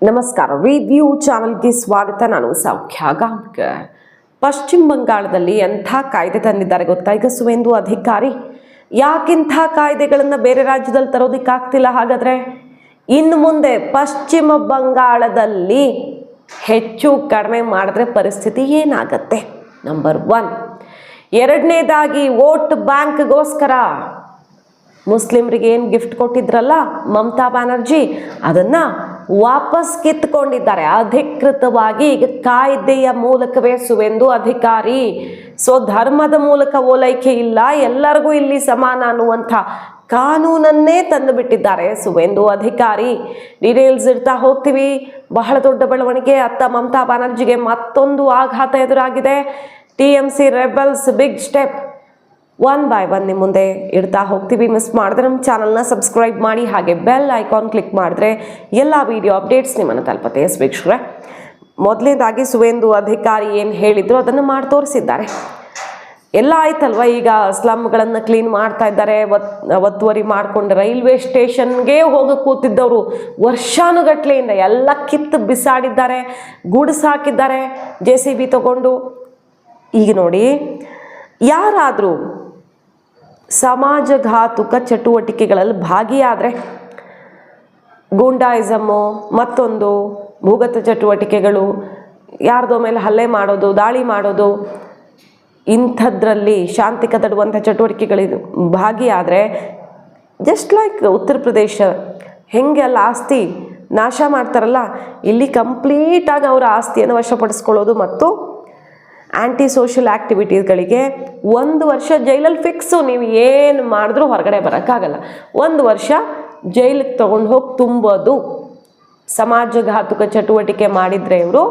ನಮಸ್ಕಾರ, ರಿವ್ಯೂ ಚಾನಲ್ಗೆ ಸ್ವಾಗತ. ನಾನು ಸೌಖ್ಯ ಗಾಂವ್ಕರ್. ಪಶ್ಚಿಮ ಬಂಗಾಳದಲ್ಲಿ ಎಂಥ ಕಾಯ್ದೆ ತಂದಿದ್ದಾರೆ ಗೊತ್ತಾ ಈಗ ಸುವೇಂದು ಅಧಿಕಾರಿ? ಯಾಕಿಂಥ ಕಾಯ್ದೆಗಳನ್ನು ಬೇರೆ ರಾಜ್ಯದಲ್ಲಿ ತರೋದಕ್ಕಾಗ್ತಿಲ್ಲ? ಹಾಗಾದರೆ ಇನ್ನು ಮುಂದೆ ಪಶ್ಚಿಮ ಬಂಗಾಳದಲ್ಲಿ ಹೆಚ್ಚು ಕಡಿಮೆ ಮಾಡಿದ್ರೆ ಪರಿಸ್ಥಿತಿ ಏನಾಗತ್ತೆ? ನಂಬರ್ 1. ಎರಡನೇದಾಗಿ ವೋಟ್ ಬ್ಯಾಂಕ್ಗೋಸ್ಕರ ಮುಸ್ಲಿಮ್ರಿಗೆ ಏನು ಗಿಫ್ಟ್ ಕೊಟ್ಟಿದ್ರಲ್ಲ ಮಮತಾ ಬ್ಯಾನರ್ಜಿ, ಅದನ್ನು ವಾಪಸ್ ಕಿತ್ಕೊಂಡಿದ್ದಾರೆ ಅಧಿಕೃತವಾಗಿ. ಈಗ ಕಾಯ್ದೆಯ ಮೂಲಕವೇ ಸುವೇಂದು ಅಧಿಕಾರಿ. ಧರ್ಮದ ಮೂಲಕ ಓಲೈಕೆ ಇಲ್ಲ, ಎಲ್ಲರಿಗೂ ಇಲ್ಲಿ ಸಮಾನ ಅನ್ನುವಂಥ ಕಾನೂನನ್ನೇ ತಂದು ಬಿಟ್ಟಿದ್ದಾರೆ ಸುವೇಂದು ಅಧಿಕಾರಿ. ಡೀಟೇಲ್ಸ್ ಇಡ್ತಾ ಹೋಗ್ತೀವಿ. ಬಹಳ ದೊಡ್ಡ ಬೆಳವಣಿಗೆ. ಅತ್ತ ಮಮತಾ ಬ್ಯಾನರ್ಜಿಗೆ ಮತ್ತೊಂದು ಆಘಾತ ಎದುರಾಗಿದೆ. TMC rebels big step. 1 by 1 ನಿಮ್ಮ ಮುಂದೆ ಇಡ್ತಾ ಹೋಗ್ತೀವಿ. ಮಿಸ್ ಮಾಡಿದ್ರೆ ನಮ್ಮ ಚಾನಲ್ನ ಸಬ್ಸ್ಕ್ರೈಬ್ ಮಾಡಿ, ಹಾಗೆ ಬೆಲ್ ಐಕಾನ್ ಕ್ಲಿಕ್ ಮಾಡಿದ್ರೆ ಎಲ್ಲ ವಿಡಿಯೋ ಅಪ್ಡೇಟ್ಸ್ ನಿಮ್ಮನ್ನು ತಲುಪತ್ತೆ. ವೀಕ್ಷಕರೇ, ಮೊದಲನೇದಾಗಿ ಸುವೇಂದು ಅಧಿಕಾರಿ ಏನು ಹೇಳಿದ್ರು ಅದನ್ನು ಮಾಡಿ ತೋರಿಸಿದ್ದಾರೆ. ಎಲ್ಲ ಆಯ್ತಲ್ವ, ಈಗ ಸ್ಲಮ್ಗಳನ್ನು ಕ್ಲೀನ್ ಮಾಡ್ತಾ ಇದ್ದಾರೆ. ಒತ್ತುವರಿ ಮಾಡಿಕೊಂಡು ರೈಲ್ವೆ ಸ್ಟೇಷನ್ಗೆ ಹೋಗಿ ಕೂತಿದ್ದವರು ವರ್ಷಾನುಗಟ್ಲೆಯಿಂದ ಎಲ್ಲ ಕಿತ್ತು ಬಿಸಾಡಿದ್ದಾರೆ, ಗುಡಿಸಾಕಿದ್ದಾರೆ JCB ತಗೊಂಡು. ಈಗ ನೋಡಿ, ಯಾರಾದರೂ ಸಮಾಜಘಾತುಕ ಚಟುವಟಿಕೆಗಳಲ್ಲಿ ಭಾಗಿಯಾದರೆ, ಗೂಂಡಾಯಿಸಮ್ಮು, ಮತ್ತೊಂದು ಭೂಗತ ಚಟುವಟಿಕೆಗಳು, ಯಾರ್ದೋ ಮೇಲೆ ಹಲ್ಲೆ ಮಾಡೋದು, ದಾಳಿ ಮಾಡೋದು, ಇಂಥದ್ರಲ್ಲಿ ಶಾಂತಿ ಕದಡುವಂಥ ಚಟುವಟಿಕೆಗಳು ಭಾಗಿಯಾದರೆ, ಜಸ್ಟ್ ಲೈಕ್ ಉತ್ತರ ಪ್ರದೇಶ ಹೆಂಗೆ ಅಲ್ಲಿ ಆಸ್ತಿ ನಾಶ ಮಾಡ್ತಾರಲ್ಲ, ಇಲ್ಲಿ ಕಂಪ್ಲೀಟಾಗಿ ಅವರ ಆಸ್ತಿಯನ್ನು ವಶಪಡಿಸ್ಕೊಳ್ಳೋದು ಮತ್ತು ಆ್ಯಂಟಿ ಸೋಷಿಯಲ್ ಆ್ಯಕ್ಟಿವಿಟೀಸ್ಗಳಿಗೆ 1 ವರ್ಷ ಜೈಲಲ್ಲಿ ಫಿಕ್ಸು. ನೀವು ಏನು ಮಾಡಿದ್ರೂ ಹೊರಗಡೆ ಬರೋಕ್ಕಾಗಲ್ಲ. 1 ವರ್ಷ ಜೈಲಿಗೆ ತೊಗೊಂಡು ಹೋಗಿ ತುಂಬೋದು. ಸಮಾಜಘಾತುಕ ಚಟುವಟಿಕೆ ಮಾಡಿದರೆ ಇವರು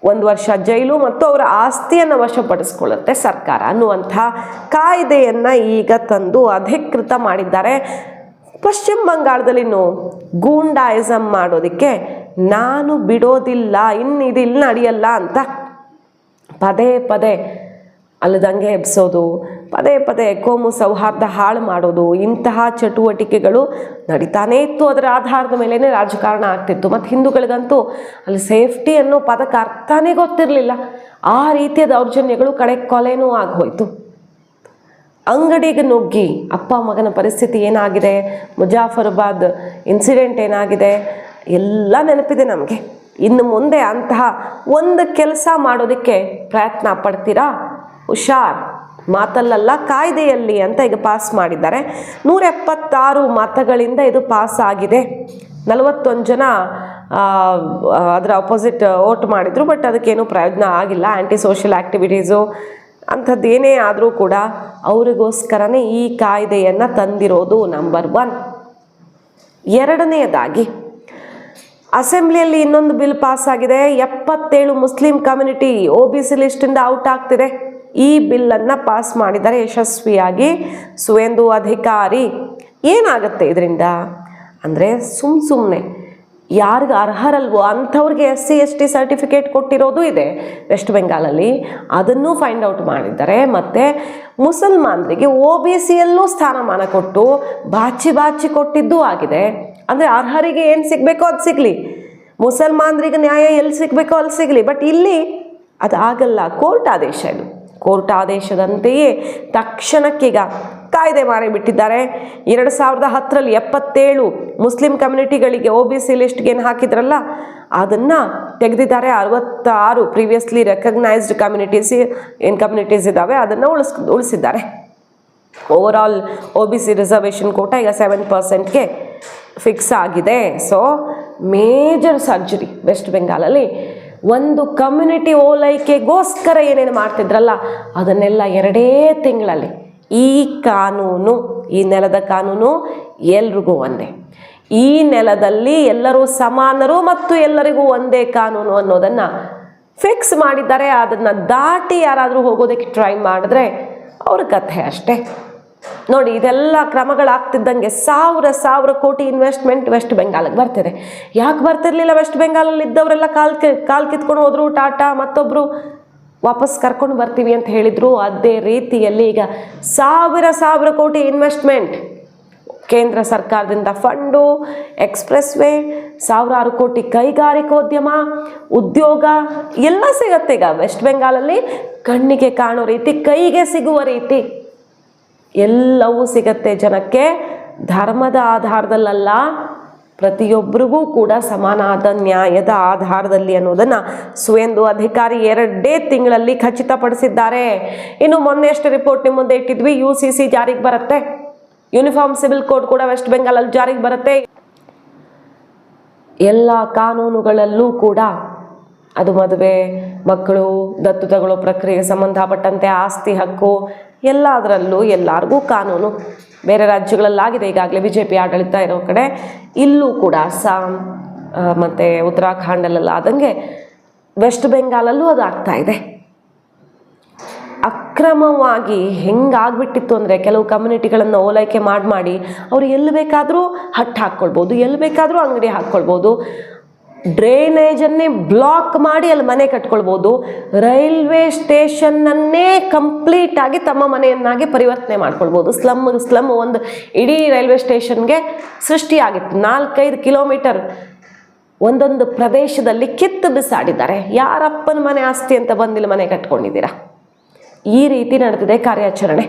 1 ವರ್ಷ ಜೈಲು ಮತ್ತು ಅವರ ಆಸ್ತಿಯನ್ನು ವಶಪಡಿಸ್ಕೊಳ್ಳುತ್ತೆ ಸರ್ಕಾರ ಅನ್ನುವಂಥ ಕಾಯ್ದೆಯನ್ನು ಈಗ ತಂದು ಅಧಿಕೃತ ಮಾಡಿದ್ದಾರೆ. ಪಶ್ಚಿಮ ಬಂಗಾಳದಲ್ಲಿನೂ ಗೂಂಡಾಯಿಸಮ್ ಮಾಡೋದಕ್ಕೆ ನಾನು ಬಿಡೋದಿಲ್ಲ, ಇದಿಲ್ಲ ನಡೆಯಲ್ಲ ಅಂತ ಪದೇ ಪದೇ ಅಲ್ಲಿ ದಂಗೆ ಎಬ್ಸೋದು, ಪದೇ ಪದೇ ಕೋಮು ಸೌಹಾರ್ದ ಹಾಳು ಮಾಡೋದು, ಇಂತಹ ಚಟುವಟಿಕೆಗಳು ನಡೀತಾನೇ ಇತ್ತು. ಅದರ ಆಧಾರದ ಮೇಲೇ ರಾಜಕಾರಣ ಆಗ್ತಿತ್ತು. ಮತ್ತು ಹಿಂದೂಗಳಿಗಂತೂ ಅಲ್ಲಿ ಸೇಫ್ಟಿ ಅನ್ನೋ ಪದಕ್ಕೆ ಅರ್ಥನೇ ಗೊತ್ತಿರಲಿಲ್ಲ. ಆ ರೀತಿಯ ದೌರ್ಜನ್ಯಗಳು ಕಡೆ ಕೊಲೆನೂ ಆಗೋಯ್ತು. ಅಂಗಡಿಗೆ ನುಗ್ಗಿ ಅಪ್ಪ ಮಗನ ಪರಿಸ್ಥಿತಿ ಏನಾಗಿದೆ, ಮುಜಾಫರಾಬಾದ್ ಇನ್ಸಿಡೆಂಟ್ ಏನಾಗಿದೆ ಎಲ್ಲ ನೆನಪಿದೆ ನಮಗೆ. ಇನ್ನು ಮುಂದೆ ಅಂತಹ ಒಂದು ಕೆಲಸ ಮಾಡೋದಕ್ಕೆ ಪ್ರಯತ್ನ ಪಡ್ತೀರಾ? ಹುಷಾರ್, ಮಾತಲ್ಲಲ್ಲ ಕಾಯ್ದೆಯಲ್ಲಿ ಅಂತ ಈಗ ಪಾಸ್ ಮಾಡಿದ್ದಾರೆ. 176 ಮತಗಳಿಂದ ಇದು ಪಾಸ್ ಆಗಿದೆ. 41 ಜನ ಅದರ ಅಪೋಸಿಟ್ ವೋಟ್ ಮಾಡಿದರು, ಬಟ್ ಅದಕ್ಕೇನು ಪ್ರಯೋಜನ ಆಗಿಲ್ಲ. ಆ್ಯಂಟಿ ಸೋಷಿಯಲ್ ಆ್ಯಕ್ಟಿವಿಟೀಸು ಅಂಥದ್ದು ಏನೇ ಆದರೂ ಕೂಡ ಅವರಿಗೋಸ್ಕರನೇ ಈ ಕಾಯ್ದೆಯನ್ನು ತಂದಿರೋದು. ನಂಬರ್ 1. ಎರಡನೆಯದಾಗಿ ಅಸೆಂಬ್ಲಿಯಲ್ಲಿ ಇನ್ನೊಂದು ಬಿಲ್ ಪಾಸ್ ಆಗಿದೆ. 77 ಮುಸ್ಲಿಂ ಕಮ್ಯುನಿಟಿ OBC ಲಿಸ್ಟಿಂದ ಔಟ್ ಆಗ್ತಿದೆ. ಈ ಬಿಲ್ಲನ್ನು ಪಾಸ್ ಮಾಡಿದ್ದಾರೆ ಯಶಸ್ವಿಯಾಗಿ ಸುವೇಂದು ಅಧಿಕಾರಿ. ಏನಾಗುತ್ತೆ ಇದರಿಂದ ಅಂದರೆ, ಸುಮ್ಮನೆ ಯಾರಿಗೆ ಅರ್ಹರಲ್ವೋ ಅಂಥವ್ರಿಗೆ SC ST ಸರ್ಟಿಫಿಕೇಟ್ ಕೊಟ್ಟಿರೋದು ಇದೆ ವೆಸ್ಟ್ ಬೆಂಗಾಲಲ್ಲಿ, ಅದನ್ನು ಫೈಂಡ್ ಔಟ್ ಮಾಡಿದ್ದಾರೆ. ಮತ್ತು ಮುಸಲ್ಮಾನರಿಗೆ OBCಯಲ್ಲೂ ಸ್ಥಾನಮಾನ ಕೊಟ್ಟು ಬಾಚಿ ಕೊಟ್ಟಿದ್ದೂ ಆಗಿದೆ. ಅಂದರೆ ಅರ್ಹರಿಗೆ ಏನು ಸಿಗಬೇಕೋ ಅದು ಸಿಗಲಿ, ಮುಸಲ್ಮಾನರಿಗೆ ನ್ಯಾಯ ಎಲ್ಲಿ ಸಿಗಬೇಕೋ ಅಲ್ಲಿ ಸಿಗಲಿ. ಬಟ್ ಇಲ್ಲಿ ಅದು ಆಗಲ್ಲ. ಕೋರ್ಟ್ ಆದೇಶ ಇದು. ಕೋರ್ಟ್ ಆದೇಶದಂತೆಯೇ ತಕ್ಷಣಕ್ಕೀಗ ಕಾಯ್ದೆ ಮಾಡಿಬಿಟ್ಟಿದ್ದಾರೆ. 2010ರಲ್ಲಿ 77 ಮುಸ್ಲಿಂ ಕಮ್ಯುನಿಟಿಗಳಿಗೆ OBC ಲಿಸ್ಟ್ಗೆ ಏನು ಹಾಕಿದ್ರಲ್ಲ ಅದನ್ನು ತೆಗೆದಿದ್ದಾರೆ. 66 ಪ್ರೀವಿಯಸ್ಲಿ ರೆಕಗ್ನೈಸ್ಡ್ ಕಮ್ಯುನಿಟೀಸ್ ಇದ್ದಾವೆ, ಅದನ್ನು ಉಳಿಸಿದ್ದಾರೆ. ಓವರಾಲ್ OBC ರಿಸರ್ವೇಷನ್ ಕೋಟ ಈಗ 7%ಗೆ ಫಿಕ್ಸ್ ಆಗಿದೆ. ಸೊ ಮೇಜರ್ ಸರ್ಜರಿ ವೆಸ್ಟ್ ಬೆಂಗಾಲಲ್ಲಿ. ಒಂದು ಕಮ್ಯುನಿಟಿ ಓಲೈಕೆಗೋಸ್ಕರ ಏನೇನು ಮಾಡ್ತಿದ್ರಲ್ಲ ಅದನ್ನೆಲ್ಲ 2 ತಿಂಗಳಲ್ಲಿ ಈ ಕಾನೂನು, ಈ ನೆಲದ ಕಾನೂನು ಎಲ್ರಿಗೂ ಒಂದೇ, ಈ ನೆಲದಲ್ಲಿ ಎಲ್ಲರೂ ಸಮಾನರು ಮತ್ತು ಎಲ್ಲರಿಗೂ ಒಂದೇ ಕಾನೂನು ಅನ್ನೋದನ್ನು ಫಿಕ್ಸ್ ಮಾಡಿದ್ದಾರೆ. ಅದನ್ನು ದಾಟಿ ಯಾರಾದರೂ ಹೋಗೋದಕ್ಕೆ ಟ್ರೈ ಮಾಡಿದ್ರೆ ಅವ್ರ ಕಥೆ ಅಷ್ಟೇ. ನೋಡಿ, ಇದೆಲ್ಲ ಕ್ರಮಗಳಾಗ್ತಿದ್ದಂಗೆ ಸಾವಿರ ಕೋಟಿ ಇನ್ವೆಸ್ಟ್ಮೆಂಟ್ ವೆಸ್ಟ್ ಬೆಂಗಾಲಿಗೆ ಬರ್ತಿದೆ. ಯಾಕೆ ಬರ್ತಿರ್ಲಿಲ್ಲ? ವೆಸ್ಟ್ ಬೆಂಗಾಲಲ್ಲಿ ಇದ್ದವರೆಲ್ಲ ಕಾಲ್ ಕಿತ್ಕೊಂಡು ಹೋದ್ರು. ಟಾಟಾ ಮತ್ತೊಬ್ಬರು ವಾಪಸ್ ಕರ್ಕೊಂಡು ಬರ್ತೀವಿ ಅಂತ ಹೇಳಿದರು. ಅದೇ ರೀತಿಯಲ್ಲಿ ಈಗ ಸಾವಿರ ಕೋಟಿ ಇನ್ವೆಸ್ಟ್ಮೆಂಟ್ ಕೇಂದ್ರ ಸರ್ಕಾರದಿಂದ ಫಂಡು, ಎಕ್ಸ್ಪ್ರೆಸ್ ವೇ, ಸಾವಿರಾರು ಕೋಟಿ ಕೈಗಾರಿಕೋದ್ಯಮ, ಉದ್ಯೋಗ ಎಲ್ಲ ಸಿಗತ್ತೆ ಈಗ ವೆಸ್ಟ್ ಬೆಂಗಾಲಲ್ಲಿ. ಕಣ್ಣಿಗೆ ಕಾಣೋ ರೀತಿ, ಕೈಗೆ ಸಿಗುವ ರೀತಿ ಎಲ್ಲವೂ ಸಿಗತ್ತೆ ಜನಕ್ಕೆ. ಧರ್ಮದ ಆಧಾರದಲ್ಲ, ಪ್ರತಿಯೊಬ್ಬರಿಗೂ ಕೂಡ ಸಮಾನವಾದ ನ್ಯಾಯದ ಆಧಾರದಲ್ಲಿ ಅನ್ನೋದನ್ನು ಸುವೇಂದು ಅಧಿಕಾರಿ 2 ತಿಂಗಳಲ್ಲಿ ಖಚಿತಪಡಿಸಿದ್ದಾರೆ. ಇನ್ನು ಮೊನ್ನೆ ಅಷ್ಟೇ ರಿಪೋರ್ಟ್ ನಿಮ್ಮ ಮುಂದೆ ಇಟ್ಟಿದ್ವಿ, UCC ಜಾರಿಗೆ ಬರುತ್ತೆ, ಯೂನಿಫಾರ್ಮ್ ಸಿವಿಲ್ ಕೋಡ್ ಕೂಡ ವೆಸ್ಟ್ ಬೆಂಗಾಲಲ್ಲಿ ಜಾರಿಗೆ ಬರುತ್ತೆ. ಎಲ್ಲ ಕಾನೂನುಗಳಲ್ಲೂ ಕೂಡ ಅದು ಮದುವೆ, ಮಕ್ಕಳು, ದತ್ತು ತಗೊಳ್ಳೋ ಪ್ರಕ್ರಿಯೆಗೆ ಸಂಬಂಧಪಟ್ಟಂತೆ ಆಸ್ತಿ ಹಕ್ಕು ಎಲ್ಲದರಲ್ಲೂ ಎಲ್ಲರಿಗೂ ಕಾನೂನು. ಬೇರೆ ರಾಜ್ಯಗಳಲ್ಲಾಗಿದೆ ಈಗಾಗಲೇ BJP ಆಡಳಿತ ಇರೋ ಕಡೆ, ಇಲ್ಲೂ ಕೂಡ ಅಸ್ಸಾಂ ಮತ್ತು ಉತ್ತರಾಖಂಡಲ್ಲೆಲ್ಲ ಆದಂಗೆ ವೆಸ್ಟ್ ಬೆಂಗಾಲಲ್ಲೂ ಅದು ಆಗ್ತಾ ಇದೆ. ಅಕ್ರಮವಾಗಿ ಹೆಂಗಾಗ್ಬಿಟ್ಟಿತ್ತು ಅಂದರೆ ಕೆಲವು ಕಮ್ಯುನಿಟಿಗಳನ್ನು ಓಲೈಕೆ ಮಾಡಿ ಅವರು ಎಲ್ಲಿ ಬೇಕಾದರೂ ಹಟ್ಟು ಹಾಕ್ಕೊಳ್ಬೋದು, ಎಲ್ಲಿ ಬೇಕಾದರೂ ಅಂಗಡಿ ಹಾಕ್ಕೊಳ್ಬೋದು, ಡ್ರೈನೇಜನ್ನೇ ಬ್ಲಾಕ್ ಮಾಡಿ ಅಲ್ಲಿ ಮನೆ ಕಟ್ಕೊಳ್ಬೋದು, ರೈಲ್ವೆ ಸ್ಟೇಷನ್ನನ್ನೇ ಕಂಪ್ಲೀಟಾಗಿ ತಮ್ಮ ಮನೆಯನ್ನಾಗಿ ಪರಿವರ್ತನೆ ಮಾಡ್ಕೊಳ್ಬೋದು. ಸ್ಲಮ್ ಒಂದು ಇಡೀ ರೈಲ್ವೆ ಸ್ಟೇಷನ್ಗೆ ಸೃಷ್ಟಿಯಾಗಿತ್ತು. 4-5 ಕಿಲೋಮೀಟರ್ ಒಂದೊಂದು ಪ್ರದೇಶದಲ್ಲಿ ಕಿತ್ತು ಬಿಸಾಡಿದ್ದಾರೆ. ಯಾರಪ್ಪನ ಮನೆ ಆಸ್ತಿ ಅಂತ ಬಂದಿಲ್ಲ ಮನೆ ಕಟ್ಕೊಂಡಿದ್ದೀರಾ? ಈ ರೀತಿ ನಡೆದಿದೆ ಕಾರ್ಯಾಚರಣೆ.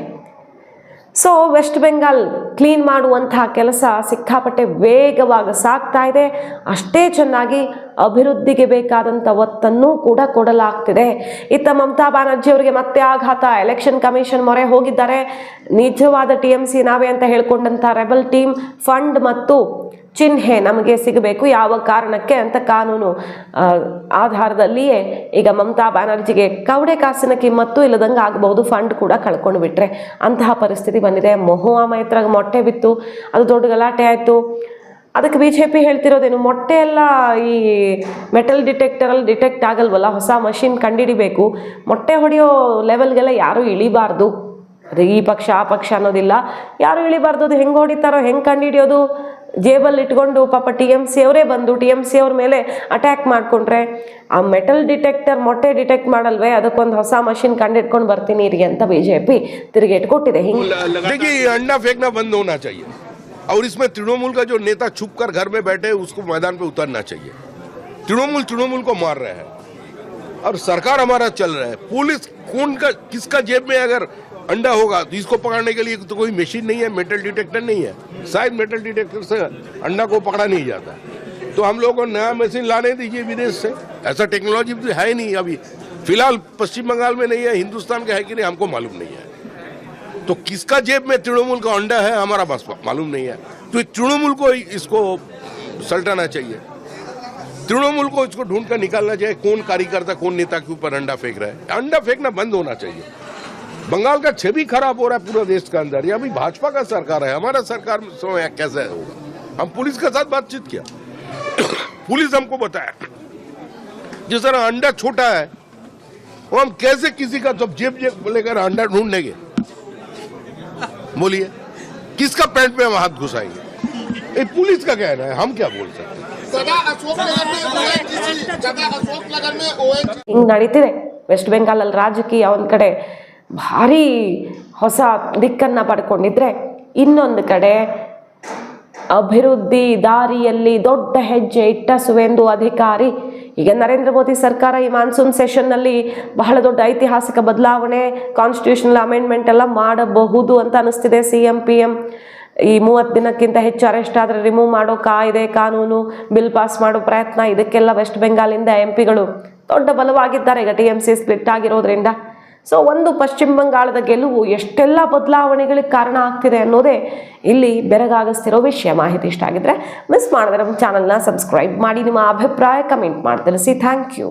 ಸೊ ವೆಸ್ಟ್ ಬೆಂಗಾಲ್ ಕ್ಲೀನ್ ಮಾಡುವಂತಹ ಕೆಲಸ ಸಿಕ್ಕಾಪಟ್ಟೆ ವೇಗವಾಗಿ ಸಾಗ್ತಾ ಇದೆ. ಅಷ್ಟೇ ಚೆನ್ನಾಗಿ ಅಭಿವೃದ್ಧಿಗೆ ಬೇಕಾದಂಥ ಒತ್ತನ್ನು ಕೂಡ ಕೊಡಲಾಗ್ತಿದೆ. ಇತ್ತ ಮಮತಾ ಬ್ಯಾನರ್ಜಿ ಅವರಿಗೆ ಮತ್ತೆ ಆಘಾತ. ಎಲೆಕ್ಷನ್ ಕಮಿಷನ್ ಮೊರೆ ಹೋಗಿದ್ದಾರೆ. ನಿಜವಾದ TMC ನಾವೇ ಅಂತ ಹೇಳ್ಕೊಂಡಂಥ ರೆಬಲ್ ಟೀಮ್ ಫಂಡ್ ಮತ್ತು ಚಿಹ್ನೆ ನಮಗೆ ಸಿಗಬೇಕು, ಯಾವ ಕಾರಣಕ್ಕೆ ಅಂತ ಕಾನೂನು ಆಧಾರದಲ್ಲಿಯೇ ಈಗ ಮಮತಾ ಬ್ಯಾನರ್ಜಿಗೆ ಕವಡೆ ಕಾಸಿನ ಕಿಮ್ಮತ್ತು ಇಲ್ಲದಂಗೆ ಆಗಬಹುದು. ಫಂಡ್ ಕೂಡ ಕಳ್ಕೊಂಡು ಬಿಟ್ರೆ ಅಂತಹ ಪರಿಸ್ಥಿತಿ ಬಂದಿದೆ. ಮಹುವಾ ಮೈತ್ರಾಗ ಮೊಟ್ಟೆ ಬಿತ್ತು, ಅದು ದೊಡ್ಡ ಗಲಾಟೆ ಆಯಿತು. ಅದಕ್ಕೆ BJP ಹೇಳ್ತಿರೋದೇನು, ಮೊಟ್ಟೆ ಎಲ್ಲ ಈ ಮೆಟಲ್ ಡಿಟೆಕ್ಟರಲ್ಲಿ ಡಿಟೆಕ್ಟ್ ಆಗಲ್ವಲ್ಲ, ಹೊಸ ಮಷಿನ್ ಕಂಡುಹಿಡಿಬೇಕು. ಮೊಟ್ಟೆ ಹೊಡೆಯೋ ಲೆವೆಲ್ಗೆಲ್ಲ ಯಾರೂ ಇಳಿಬಾರ್ದು. ಅದು ಈ ಪಕ್ಷ ಆ ಪಕ್ಷ ಅನ್ನೋದಿಲ್ಲ, ಯಾರು ಇಳಿಬಾರ್ದು. ಅದು ಹೆಂಗೆ ಹೊಡಿತಾರೋ, ಹೆಂಗೆ ಕಂಡುಹಿಡಿಯೋದು, ಜೇಬಲ್ಲಿ ಇಟ್ಕೊಂಡು ಪಾಪ TMC ಅವರೇ ಬಂದು TMC ಅವ್ರ ಮೇಲೆ ಅಟ್ಯಾಕ್ ಮಾಡಿಕೊಂಡ್ರೆ ಆ ಮೆಟಲ್ ಡಿಟೆಕ್ಟರ್ ಮೊಟ್ಟೆ ಡಿಟೆಕ್ಟ್ ಮಾಡಲ್ವೇ, ಅದಕ್ಕೊಂದು ಹೊಸ ಮಷಿನ್ ಕಂಡಿಡ್ಕೊಂಡು ಬರ್ತೀನಿ ರೀ ಅಂತ BJP ತಿರುಗೇಟ್ ಕೊಟ್ಟಿದೆ. देखिए अंडा फेंकना बंद होना चाहिए और इसमें तृणमूल का जो नेता छुप कर घर में बैठे उसको मैदान पे उतरना चाहिए. तृणमूल को मार रहे हैं और सरकार हमारा चल रहा है. पुलिस कौन का किसका जेब में अगर अंडा होगा तो इसको पकड़ने के लिए तो कोई मशीन नहीं है, मेटल डिटेक्टर नहीं है. शायद मेटल डिटेक्टर से अंडा को पकड़ा नहीं जाता. तो हम लोगों को नया मशीन लाने दीजिए विदेश से. ऐसा टेक्नोलॉजी तो है नहीं अभी फिलहाल. पश्चिम बंगाल में नहीं है, हिंदुस्तान का है कि नहीं हमको मालूम नहीं है. तो किसका जेब में तृणमूल का अंडा है हमारा बस मालूम नहीं है. तो तृणमूल को इसको सल्टाना चाहिए. तृणमूल को इसको ढूंढ कर निकालना चाहिए. कौन कार्यकर्ता कौन नेता के ऊपर अंडा फेंक रहा है. अंडा फेंकना बंद होना चाहिए. बंगाल का छवि खराब हो रहा है पूरा देश का अंदर. ये अभी भाजपा का सरकार है, हमारा सरकार में कैसे होगा. हम पुलिस के साथ बातचीत किया, पुलिस हमको बताया जिस तरह अंडा छोटा है वो हम कैसे किसी का जब जेब लेकर अंडा ढूंढेंगे. बोलिए किसका पैंट में हम हाथ घुसाएंगे. ये पुलिस का कहना है, हम क्या बोल सकते हैं. ಹಿಂಗ್ ನಡೀತಿದೆ ವೆಸ್ಟ್ ಬೆಂಗಾಲಲ್ಲಿ ರಾಜಕೀಯ. ಒಂದ್ ಕಡೆ ಭಾರಿ ಹೊಸ ದಿಕ್ಕನ್ನು ಪಡ್ಕೊಂಡಿದ್ರೆ, ಇನ್ನೊಂದು ಕಡೆ ಅಭಿವೃದ್ಧಿ ದಾರಿಯಲ್ಲಿ ದೊಡ್ಡ ಹೆಜ್ಜೆ ಇಟ್ಟ ಸುವೇಂದು ಅಧಿಕಾರಿ. ಈಗ ನರೇಂದ್ರ ಮೋದಿ ಸರ್ಕಾರ ಈ ಮಾನ್ಸೂನ್ ಸೆಷನ್ನಲ್ಲಿ ಬಹಳ ದೊಡ್ಡ ಐತಿಹಾಸಿಕ ಬದಲಾವಣೆ, ಕಾನ್ಸ್ಟಿಟ್ಯೂಷನಲ್ ಅಮೆಂಡ್ಮೆಂಟ್ ಎಲ್ಲ ಮಾಡಬಹುದು ಅಂತ ಅನಿಸ್ತಿದೆ. CM PM ಈ 30 ದಿನಕ್ಕಿಂತ ಹೆಚ್ಚು ಅರೆಸ್ಟ್ ಆದರೆ ರಿಮೂವ್ ಮಾಡೋ ಕಾಯ್ದೆ ಕಾನೂನು ಬಿಲ್ ಪಾಸ್ ಮಾಡೋ ಪ್ರಯತ್ನ, ಇದಕ್ಕೆಲ್ಲ ವೆಸ್ಟ್ ಬೆಂಗಾಲಿಂದ MPಗಳು ದೊಡ್ಡ ಬಲವಾಗಿದ್ದಾರೆ ಈಗ TMC ಸ್ಪ್ಲಿಟ್ ಆಗಿರೋದ್ರಿಂದ. ಸೊ ಒಂದು ಪಶ್ಚಿಮ ಬಂಗಾಳದ ಗೆಲುವು ಎಷ್ಟೆಲ್ಲ ಬದಲಾವಣೆಗಳಿಗೆ ಕಾರಣ ಆಗ್ತಿದೆ ಅನ್ನೋದೇ ಇಲ್ಲಿ ಬೆರಗಾಗಿಸ್ತಿರೋ ವಿಷಯ. ಮಾಹಿತಿ ಇಷ್ಟ ಆಗಿದ್ರೆ ಮಿಸ್ ಮಾಡಿದ್ರೆ ನಮ್ಮ ಚಾನಲ್ನ ಸಬ್ಸ್ಕ್ರೈಬ್ ಮಾಡಿ, ನಿಮ್ಮ ಅಭಿಪ್ರಾಯ ಕಮೆಂಟ್ ಮಾಡಿ ತಿಳಿಸಿ. Thank you.